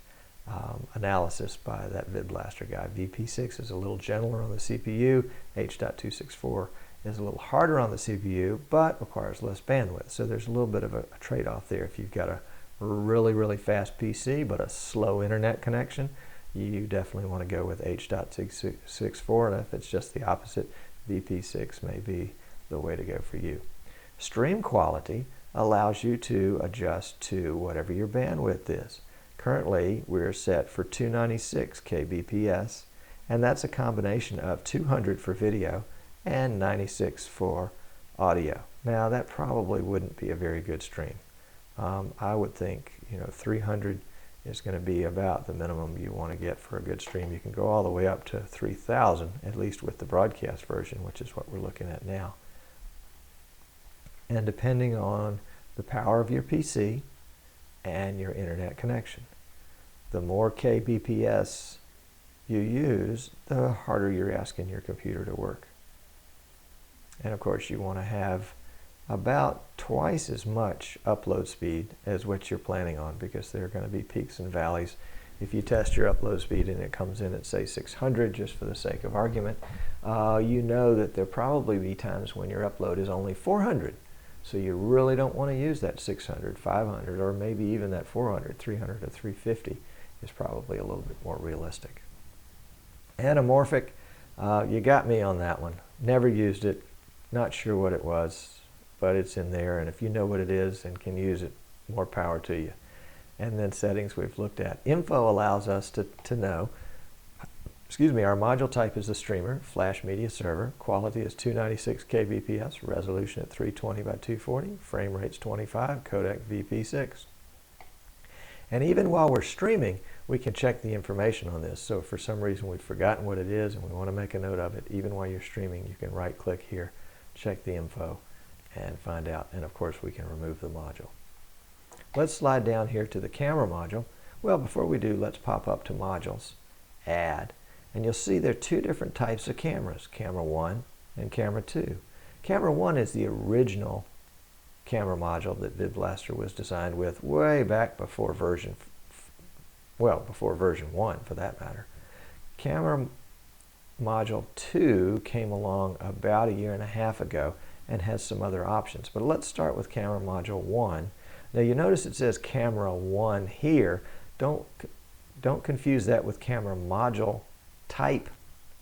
[SPEAKER 1] analysis by that VidBlaster guy. VP6 is a little gentler on the CPU. H.264 is a little harder on the CPU, but requires less bandwidth. So there's a little bit of a trade-off there. If you've got a really fast PC but a slow internet connection, you definitely want to go with H.264, and if it's just the opposite, VP6 may be the way to go for you. Stream quality allows you to adjust to whatever your bandwidth is. Currently, we're set for 296 kbps, and that's a combination of 200 for video and 96 for audio. Now, that probably wouldn't be a very good stream. I would think, 300 is going to be about the minimum you want to get for a good stream. You can go all the way up to 3,000, at least with the broadcast version, which is what we're looking at now. And depending on the power of your PC and your internet connection, the more kbps you use, the harder you're asking your computer to work. And of course, you want to have about twice as much upload speed as what you're planning on, because there are going to be peaks and valleys. If you test your upload speed and it comes in at, say, 600, just for the sake of argument, you know that there'll probably be times when your upload is only 400. So you really don't want to use that 600, 500, or maybe even that 400, 300 or 350 is probably a little bit more realistic. Anamorphic, you got me on that one. Never used it, not sure what it was, but it's in there, and if you know what it is and can use it, more power to you. And then settings we've looked at. Info allows us to know, our module type is a streamer, Flash Media Server. Quality is 296 kbps, resolution at 320 by 240, frame rate's 25, codec VP6. And even while we're streaming, we can check the information on this. So if for some reason we've forgotten what it is and we want to make a note of it, even while you're streaming, you can right-click here, check the info, and find out. And of course, we can remove the module. Let's slide down here to the camera module. Well, before we do, let's pop up to modules, add, and you'll see there are two different types of cameras, camera 1 and camera 2. Camera 1 is the original camera module that VidBlaster was designed with way back before before version 1 for that matter. Camera Module 2 came along about a year and a half ago and has some other options. But let's start with Camera Module 1. Now you notice it says Camera 1 here. Don't confuse that with Camera Module Type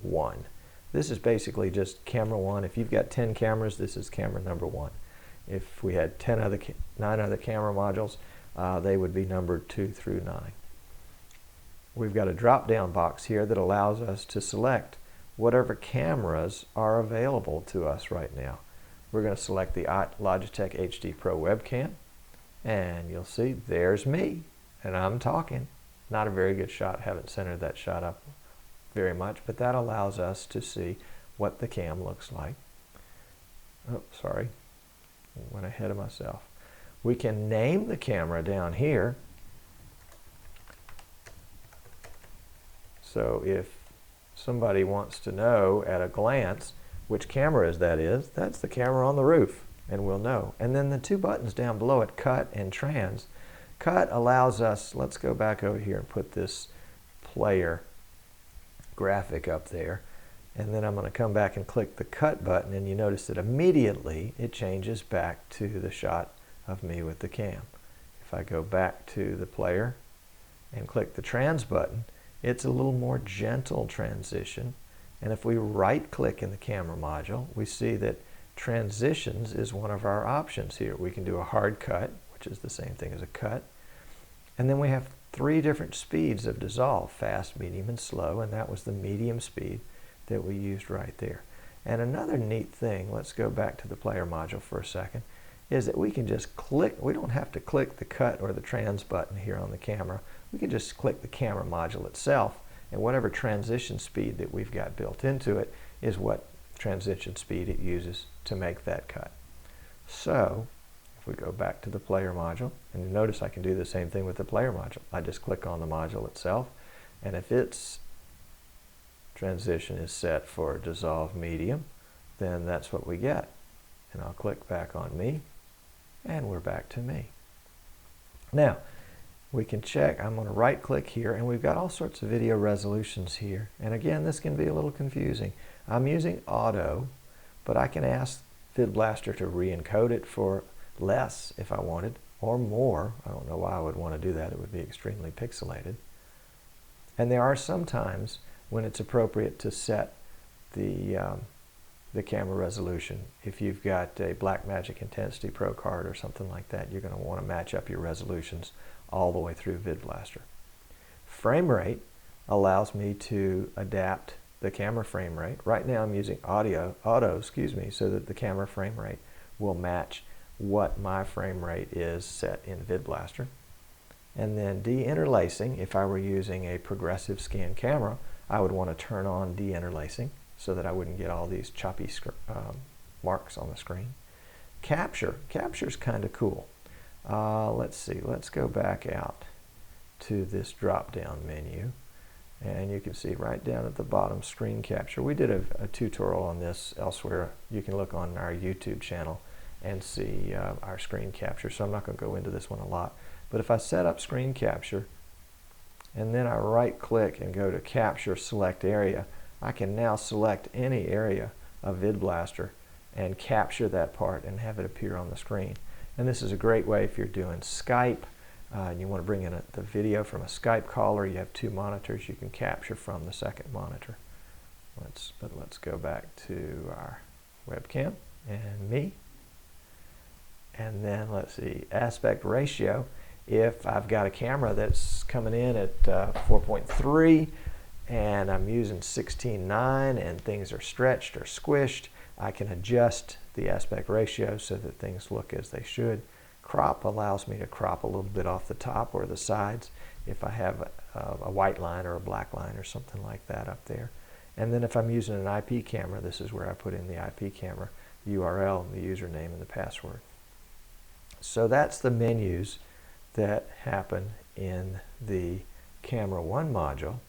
[SPEAKER 1] 1. This is basically just Camera 1. If you've got 10 cameras, this is camera number 1. If we had 9 other camera modules, they would be numbered 2 through 9. We've got a drop-down box here that allows us to select whatever cameras are available to us right now. We're going to select the Logitech HD Pro webcam, and you'll see there's me, and I'm talking. Not a very good shot, haven't centered that shot up very much, but that allows us to see what the cam looks like. Oh, sorry, went ahead of myself. We can name the camera down here. So if somebody wants to know at a glance which camera that is, that's the camera on the roof, and we'll know. And then the two buttons down below it, cut and trans. Cut allows us, let's go back over here and put this player graphic up there. And then I'm going to come back and click the cut button, and you notice that immediately it changes back to the shot of me with the cam. If I go back to the player and click the trans button, it's a little more gentle transition. And if we right click in the camera module, we see that transitions is one of our options here. We can do a hard cut, which is the same thing as a cut. And then we have 3 different speeds of dissolve, fast, medium, and slow, and that was the medium speed that we used right there. And another neat thing, let's go back to the player module for a second, is that we can just click, we don't have to click the cut or the trans button here on the camera. We can just click the camera module itself, and whatever transition speed that we've got built into it is what transition speed it uses to make that cut. So if we go back to the player module, and you notice I can do the same thing with the player module. I just click on the module itself, and if its transition is set for dissolve medium, then that's what we get. And I'll click back on me, and we're back to me. Now we can check, I'm going to right click here, and we've got all sorts of video resolutions here. And again, this can be a little confusing. I'm using auto, but I can ask VidBlaster to re-encode it for less if I wanted, or more. I don't know why I would want to do that. It would be extremely pixelated. And there are some times when it's appropriate to set the camera resolution. If you've got a Blackmagic Intensity Pro card or something like that, you're going to want to match up your resolutions all the way through VidBlaster. Frame rate allows me to adapt the camera frame rate. Right now I'm using auto, so that the camera frame rate will match what my frame rate is set in VidBlaster. And then deinterlacing, if I were using a progressive scan camera, I would want to turn on deinterlacing so that I wouldn't get all these choppy marks on the screen. Capture's kind of cool. Let's see, let's go back out to this drop-down menu, and you can see right down at the bottom, screen capture. We did a tutorial on this elsewhere. You can look on our YouTube channel and see our screen capture, so I'm not going to go into this one a lot. But if I set up screen capture, and then I right click and go to capture select area, I can now select any area of VidBlaster and capture that part and have it appear on the screen. And this is a great way if you're doing Skype and you want to bring in the video from a Skype call, or you have 2 monitors, you can capture from the second monitor. But let's go back to our webcam and me. And then let's see, aspect ratio. If I've got a camera that's coming in at 4.3 and I'm using 16:9 and things are stretched or squished, I can adjust the aspect ratio so that things look as they should. Crop allows me to crop a little bit off the top or the sides if I have a white line or a black line or something like that up there. And then if I'm using an IP camera, this is where I put in the IP camera URL, the username, and the password. So that's the menus that happen in the Camera 1 module.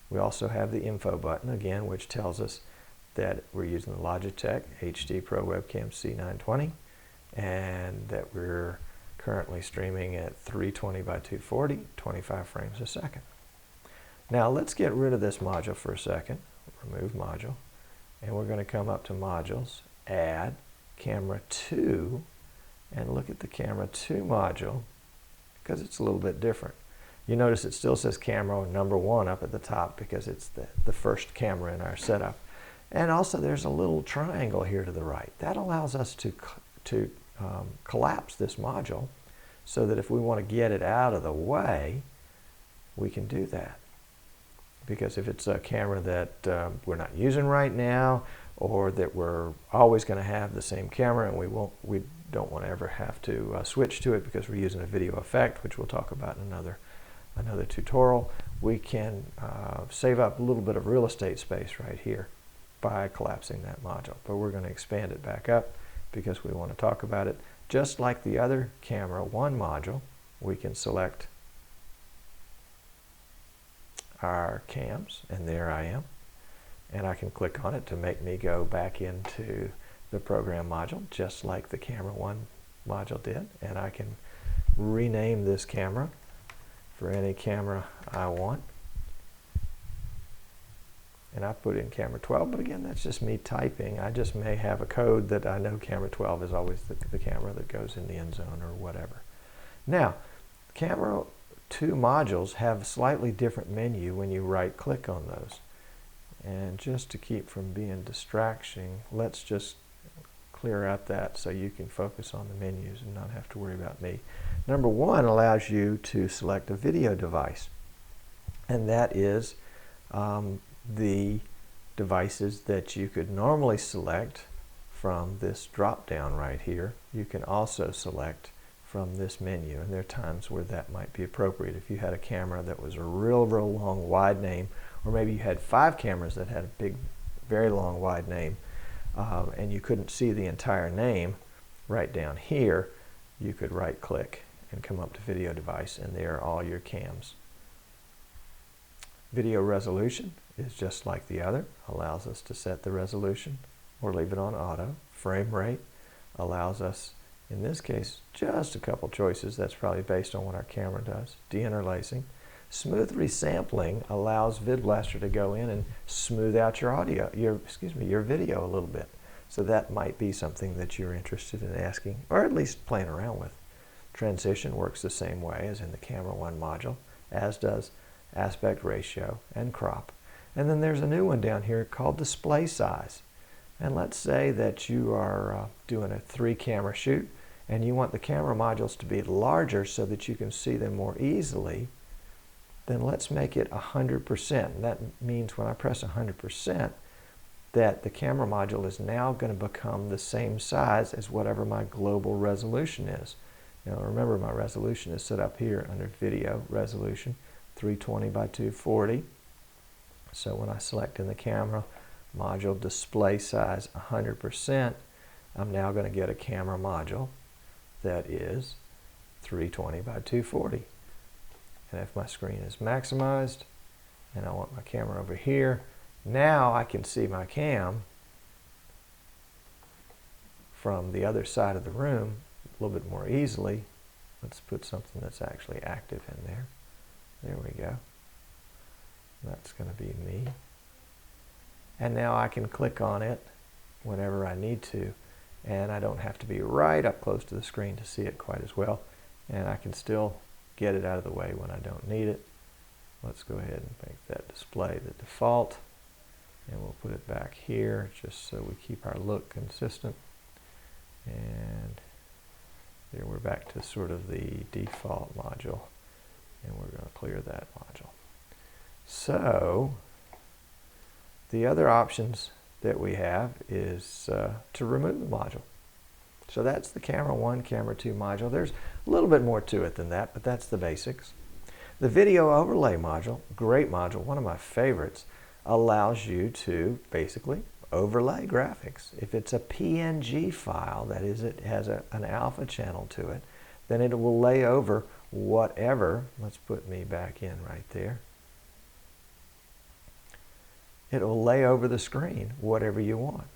[SPEAKER 1] We also have the info button, again, which tells us that we're using the Logitech HD Pro Webcam C920 and that we're currently streaming at 320 by 240, 25 frames a second. Now let's get rid of this module for a second. remove module, and we're going to come up to modules, add camera 2, and look at the camera 2 module because it's a little bit different. You notice it still says camera number 1 up at the top because it's the first camera in our setup. And also there's a little triangle here to the right. That allows us to collapse this module so that if we want to get it out of the way, we can do that. Because if it's a camera that we're not using right now, or that we're always going to have the same camera and we don't want to ever have to switch to it because we're using a video effect, which we'll talk about in another tutorial, we can save up a little bit of real estate space right here by collapsing that module. But we're going to expand it back up because we want to talk about it. Just like the other camera 1 module, we can select our cams, and there I am. And I can click on it to make me go back into the program module, just like the camera 1 module did. And I can rename this camera for any camera I want. And I put in camera 12, but again, that's just me typing. I just may have a code that I know camera 12 is always the camera that goes in the end zone or whatever. Now, camera 2 modules have a slightly different menu when you right click on those. And just to keep from being distraction, let's just clear out that so you can focus on the menus and not have to worry about me. Number 1 allows you to select a video device, and that is the devices that you could normally select from this drop down right here. You can also select from this menu, and there are times where that might be appropriate. If you had a camera that was a real long wide name, or maybe you had 5 cameras that had a big, very long wide name, and you couldn't see the entire name right down here, you could right click and come up to video device, and there are all your cams. Video resolution is just like the other, allows us to set the resolution or leave it on auto. Frame rate allows us, in this case, just a couple choices. That's probably based on what our camera does. Deinterlacing. Smooth resampling allows VidBlaster to go in and smooth out your audio, your video a little bit. So that might be something that you're interested in asking, or at least playing around with. Transition works the same way as in the camera 1 module, as does aspect ratio and crop. And then there's a new one down here called display size. And let's say that you are doing a 3 camera shoot and you want the camera modules to be larger so that you can see them more easily. Then let's make it 100%. And that means when I press 100%, that the camera module is now going to become the same size as whatever my global resolution is. Now remember, my resolution is set up here under video resolution, 320 by 240. So when I select in the camera module display size 100%, I'm now going to get a camera module that is 320 by 240. And if my screen is maximized and I want my camera over here, now I can see my cam from the other side of the room a little bit more easily. Let's put something that's actually active in there. There we go. That's going to be me. And now I can click on it whenever I need to, and I don't have to be right up close to the screen to see it quite as well, and I can still get it out of the way when I don't need it. Let's go ahead and make that display the default, and we'll put it back here just so we keep our look consistent. And there we're back to sort of the default module, and we're going to clear that module. So the other options that we have is to remove the module. So that's the camera 1, camera 2 module. There's a little bit more to it than that, but that's the basics. The video overlay module, great module, one of my favorites, allows you to basically overlay graphics. If it's a PNG file, that is, it has an alpha channel to it, then it will lay over whatever. Let's put me back in right there. It will lay over the screen whatever you want.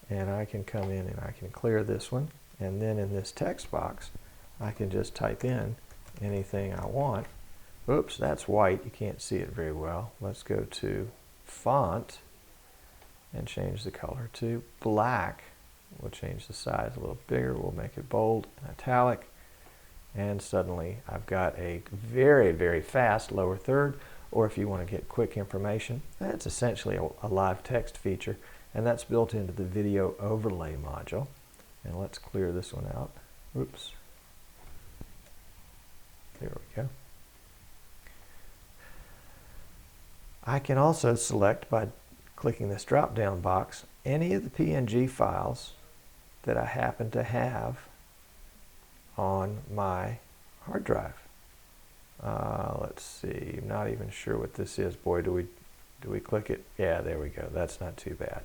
[SPEAKER 1] And I can come in and I can clear this one, and then in this text box I can just type in anything I want. Oops, that's white, you can't see it very well. Let's go to font and change the color to black. We'll change the size a little bigger. We'll make it bold and italic. And suddenly I've got a very, very fast lower third. Or if you want to get quick information, that's essentially a live text feature. And that's built into the video overlay module. And let's clear this one out. Oops. There we go. I can also select by clicking this drop-down box any of the PNG files that I happen to have on my hard drive. Let's see, I'm not even sure what this is. Boy, do we click it? Yeah, there we go. That's not too bad.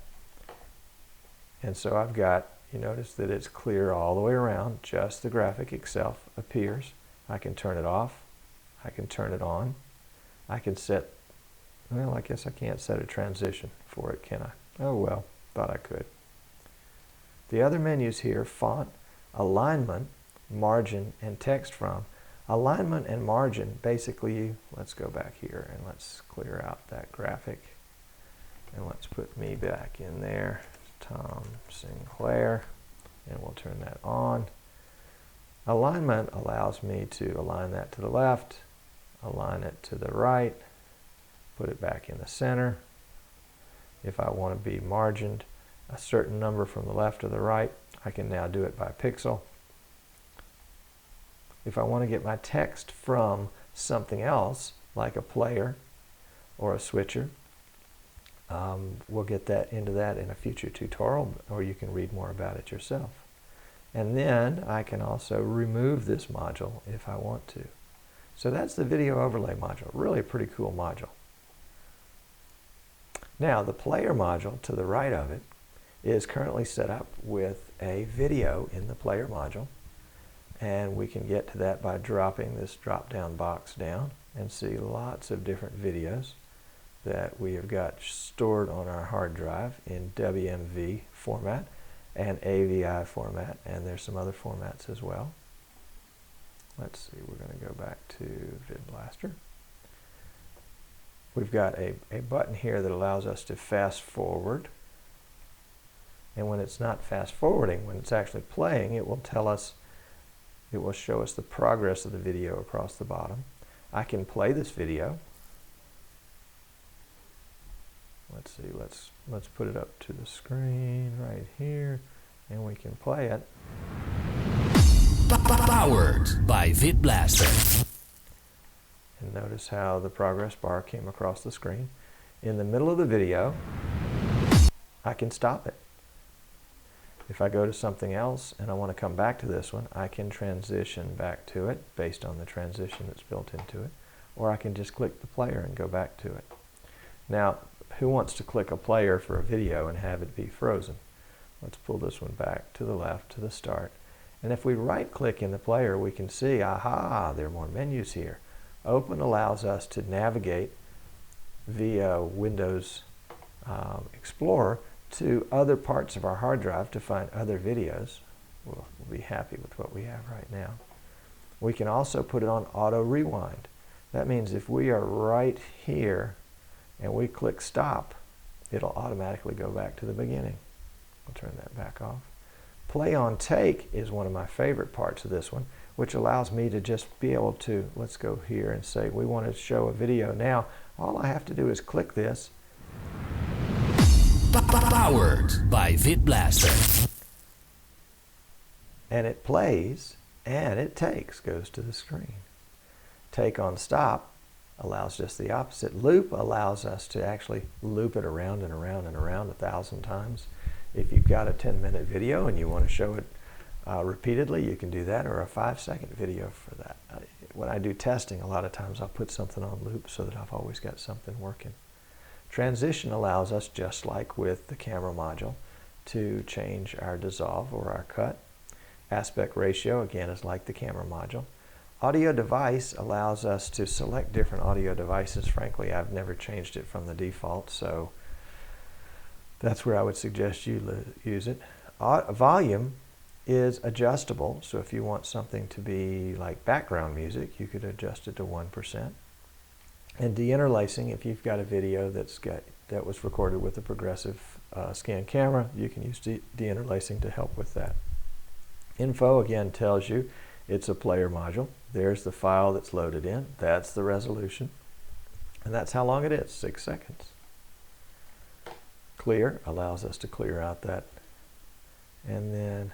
[SPEAKER 1] And so I've got, you notice that it's clear all the way around, just the graphic itself appears. I can turn it off. I can turn it on. I can set, well, I guess I can't set a transition for it, can I? Oh well, thought I could. The other menus here, font, alignment, margin, and text from. Alignment and margin, basically, let's go back here and let's clear out that graphic. And let's put me back in there, Tom Sinclair, and we'll turn that on. Alignment allows me to align that to the left, align it to the right, put it back in the center. If I want to be margined a certain number from the left or the right, I can now do it by pixel. If I want to get my text from something else, like a player or a switcher, we'll get that into that in a future tutorial, or you can read more about it yourself. And then I can also remove this module if I want to. So that's the video overlay module. Really a pretty cool module. Now the player module to the right of it is currently set up with a video in the player module. And we can get to that by dropping this drop-down box down and see lots of different videos that we have got stored on our hard drive in WMV format and AVI format, and there's some other formats as well. Let's see, we're going to go back to VidBlaster. We've got a button here that allows us to fast forward. And when it's not fast forwarding, when it's actually playing, it will tell us, it will show us the progress of the video across the bottom. I can play this video. Let's see, let's put it up to the screen right here, and we can play it.
[SPEAKER 2] Powered by VidBlaster.
[SPEAKER 1] And notice how the progress bar came across the screen. In the middle of the video, I can stop it. If I go to something else and I want to come back to this one, I can transition back to it based on the transition that's built into it, or I can just click the player and go back to it. Now, who wants to click a player for a video and have it be frozen? Let's pull this one back to the left to the start. And if we right click in the player, we can see, aha, there are more menus here. Open allows us to navigate via Windows Explorer to other parts of our hard drive to find other videos. We'll be happy with what we have right now. We can also put it on auto rewind. That means if we are right here and we click stop, it'll automatically go back to the beginning. I'll turn that back off. Play on take is one of my favorite parts of this one, which allows me to just be able to, let's go here and say we want to show a video now. All I have to do is click this.
[SPEAKER 2] Powered by VidBlaster.
[SPEAKER 1] And it plays and it takes, goes to the screen. Take on stop allows just the opposite. Loop allows us to actually loop it around and around and around 1,000 times. If you've got a 10-minute video and you want to show it repeatedly, you can do that, or a 5-second video for that. When I do testing, a lot of times I'll put something on loop so that I've always got something working. Transition allows us, just like with the camera module, to change our dissolve or our cut. Aspect ratio, again, is like the camera module. Audio device allows us to select different audio devices. Frankly, I've never changed it from the default, so that's where I would suggest you use it. Volume is adjustable, so if you want something to be like background music, you could adjust it to 1%. And deinterlacing, if you've got a video that's got that was recorded with a progressive scan camera. You can use deinterlacing to help with that. Info again tells you it's a player module. There's the file that's loaded in. That's the resolution. And that's how long it is, 6 seconds. Clear allows us to clear out that. And then,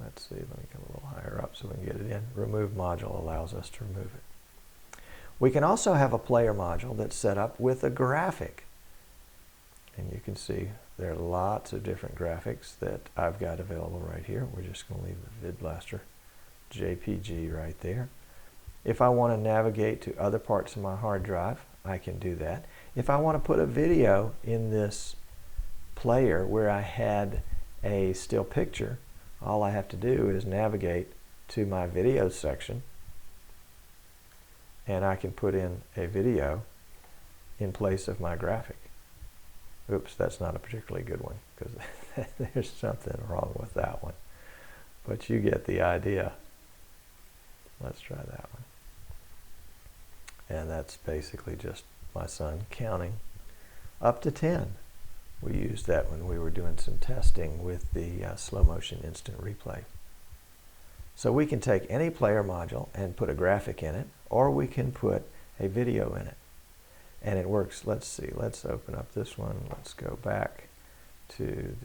[SPEAKER 1] let's see, let me come a little higher up so we can get it in. Remove module allows us to remove it. We can also have a player module that's set up with a graphic. And you can see there are lots of different graphics that I've got available right here. We're just going to leave the VidBlaster JPG right there. If I want to navigate to other parts of my hard drive, I can do that. If I want to put a video in this player where I had a still picture, all I have to do is navigate to my videos section, and I can put in a video in place of my graphic. Oops, that's not a particularly good one because there's something wrong with that one. But you get the idea. Let's try that one. And that's basically just my son counting up to 10. We used that when we were doing some testing with the slow motion instant replay. So we can take any player module and put a graphic in it, or we can put a video in it. And it works. Let's see, let's open up this one. Let's go back to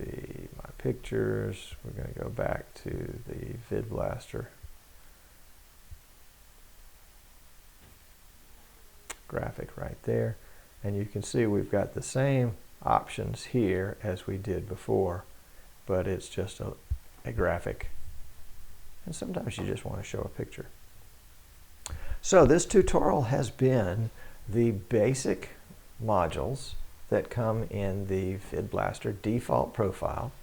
[SPEAKER 1] my pictures. We're going to go back to the VidBlaster graphic right there. And you can see we've got the same options here as we did before, but it's just a graphic. And sometimes you just want to show a picture. So this tutorial has been the basic modules that come in the VidBlaster default profile,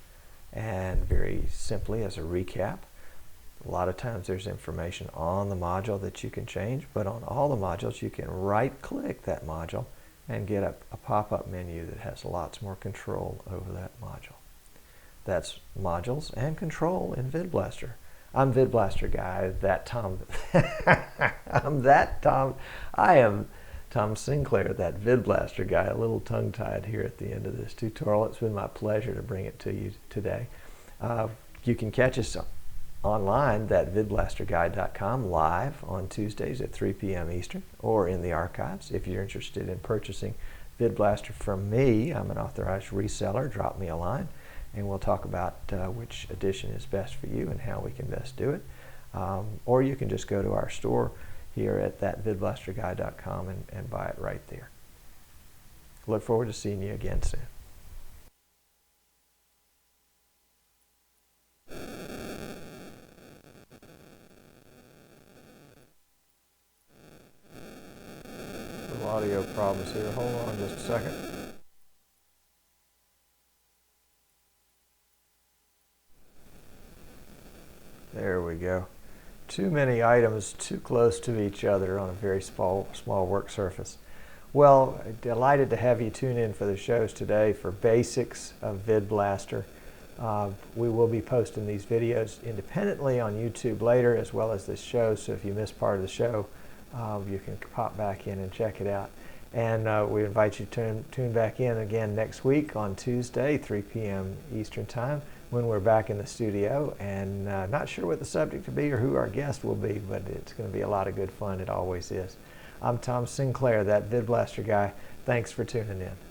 [SPEAKER 1] and very simply as a recap, a lot of times there's information on the module that you can change, but on all the modules you can right click that module and get a pop-up menu that has lots more control over that module. That's modules and control in VidBlaster. I'm VidBlaster Guy, that Tom. I am Tom Sinclair, that VidBlaster Guy, a little tongue-tied here at the end of this tutorial. It's been my pleasure to bring it to you today. You can catch us online, thatvidblasterguy.com, live on Tuesdays at 3 p.m. Eastern, or in the archives. If you're interested in purchasing VidBlaster from me, I'm an authorized reseller. Drop me a line, and we'll talk about which edition is best for you and how we can best do it. Or you can just go to our store here at thatvidblasterguy.com and buy it right there. Look forward to seeing you again soon. Some audio problems here. Hold on just a second. There we go. Too many items too close to each other on a very small work surface. Well, delighted to have you tune in for the shows today for basics of VidBlaster. We will be posting these videos independently on YouTube later, as well as this show, so if you missed part of the show, you can pop back in and check it out. And we invite you to tune back in again next week on Tuesday, 3 p.m. Eastern Time, when we're back in the studio, and not sure what the subject will be or who our guest will be, but it's going to be a lot of good fun. It always is. I'm Tom Sinclair, that VidBlaster Guy. Thanks for tuning in.